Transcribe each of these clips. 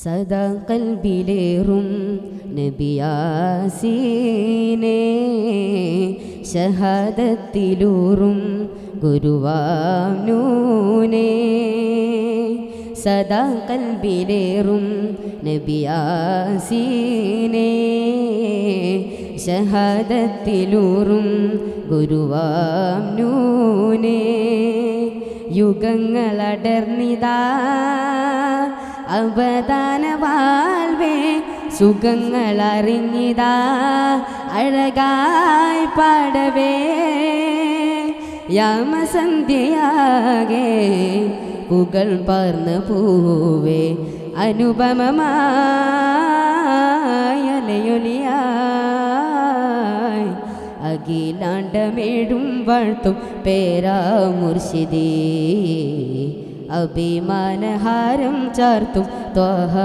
സദാ കൽബിലേറും നബിയാസീനേ, ഷഹാദത്തിലൂറും ഗുരുവാം നൂനേ. സദാ കൽബിലേറും നബിയാസീനേ, ഷഹാദത്തിലൂറും ഗുരുവാം നൂനേ. യുഗങ്ങളടർന്നിതാ അവദാന വാൽവേ, സുഖങ്ങളറിഞ്ഞിതാ അഴകായി പാടവേ. യാമസന്ധ്യയാകെ പുകൾ പാർന്ന പൂവേ, അനുപമമായലയൊലിയായി അഖിലാണ്ടമേഴും വാഴ്ത്തും പേരാ മുർഷിദേ. അഭിമാനഹാരം ചാർത്തും ത്വഹ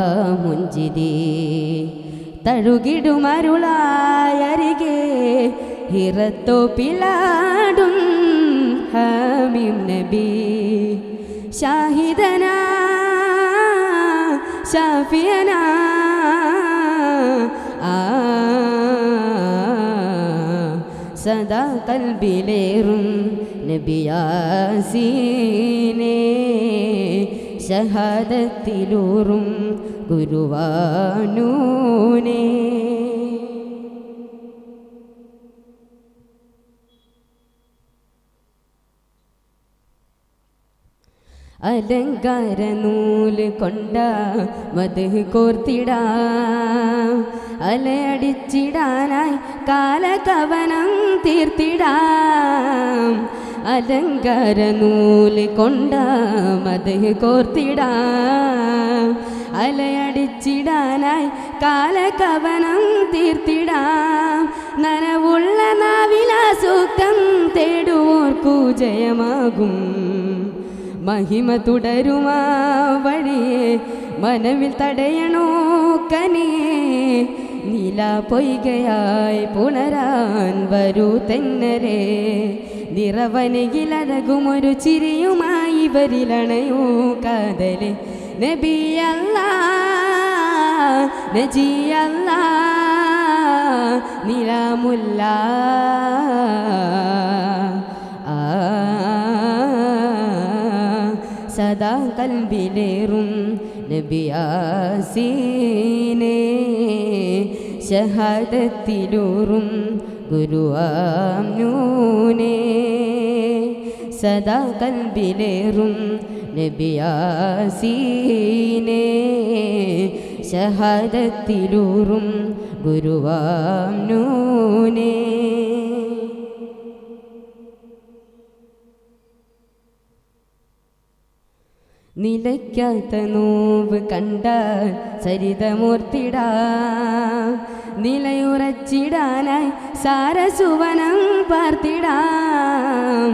മുഞ്ചിദേ. തഴുകിടുമരുളായരികെ ഹിറത്തോപ്പിലാടും ഹമീം നബി, ഷാഹിദനാ ഷാഫിയനാ സദാ കൽബിലേറും നബിയാസീനേ, ഷഹാദത്തിലൂറും ഗുരുവാം നൂനേ. അലങ്കാര നൂല് കൊണ്ട മദ്ഹ് കോർത്തിടാം, അലയടിച്ചിടാനായി കാലകവനം തീർത്തിടാം. അലങ്കാര നൂല് കൊണ്ട മദ്ഹ് കോർത്തിടാം, അലയടിച്ചിടാനായി കാലകവനം തീർത്തിടാം. നനവുള്ള നാവിലാ സൂക്തം തേടുവോർക്കു ജയമാകും. മഹിമ തുടരുമാ വഴിയെ മനവിൽ തടയണോ കനിയെ. നീലാ പൊയ്കയായി പുണരാൻ വരൂ തെന്നരെ, നിറവനകിലഴകുമൊരു ചിരിയുമായി വരിലണയോ കാതലെ. നബിയല്ലാ നജിയല്ലാ നിലാമുല്ലാ സദാ കൽബിലേറും നബിയാസീനേ, ഷഹാദത്തിലൂറും ഗുരുവാം നൂനേ. സദാ കൽബിലേറും നബിയാസീനേ, ഷഹാദത്തിലൂറും ഗുരുവാം നൂനേ. നിലയ്ക്കാത്ത നോവ് കണ്ടാൽ ചരിതമൂർത്തിടാം, നിലയുറച്ചിടാനായി സാരസുവനം പാർത്തിടാം.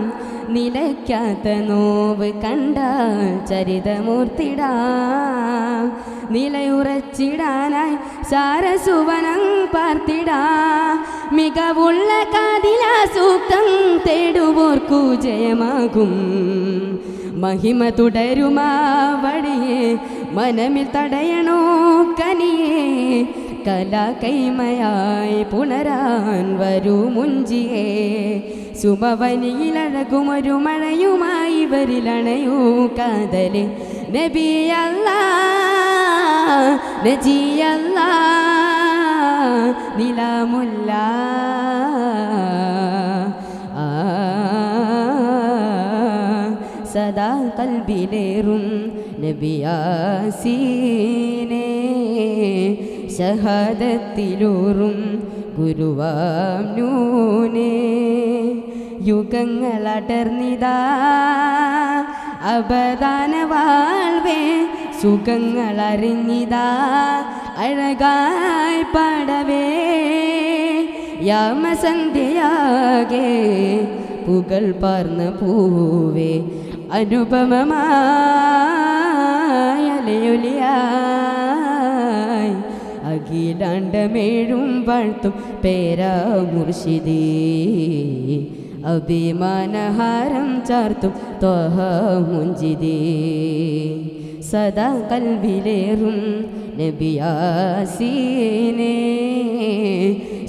നിലയ്ക്കാത്ത നോവ് കണ്ടാൽ ചരിതമൂർത്തിടാം, നിലയുറച്ചിടാനായി സാരസുവനം പാർത്തിടാം. മികവുള്ള കാതിലാ സൂക്തം തേടുവോർക്കു ജയമാകും. മഹിമ തുടരുമാ വഴിയെ മനമിൽ തടയണോ കനിയെ. കലാകൈമയായി പുണരാൻ വരൂ മുഞ്ചിയേ. സുമവനിയിലഴകുമൊരു മഴയുമായി വരിലണയൂ കാതലെ. നബിയല്ലാ നജിയല്ലാ നിലാമുല്ലാ സദാ കൽബിലേറും നബിയാസീനേ, ഷഹാദത്തിലൂറും ഗുരുവാം നൂനേ. യുഗങ്ങളടർന്നിതാ അവദാന വാൽവേ, സുഖങ്ങളറിഞ്ഞിതാ അഴകായി പാടവേ. യാമസന്ധ്യയാകെ പുകൾ പാർന്ന പൂവേ, അനുപമമായലയൊലിയായി അഖിലാണ്ടമേഴും വാഴ്ത്തും പേരാ മുർഷിദേ. അഭിമാനഹാരം ചാർത്തും ത്വഹ മുഞ്ചിദേ. സദാ കൽബിലേറും നബിയാസീനെ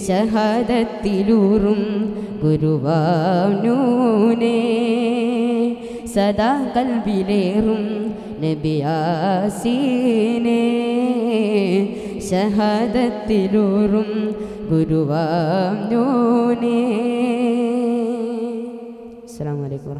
ഷഹാദത്തിലൂറും ഗുരുവാനൂനെ സദാ കൽബിലേറും നബിയാസീനെ ഷഹാദത്തിലൂറും ഗുരുവാനൂനെ. അസ്സലാമു അലൈക്കും.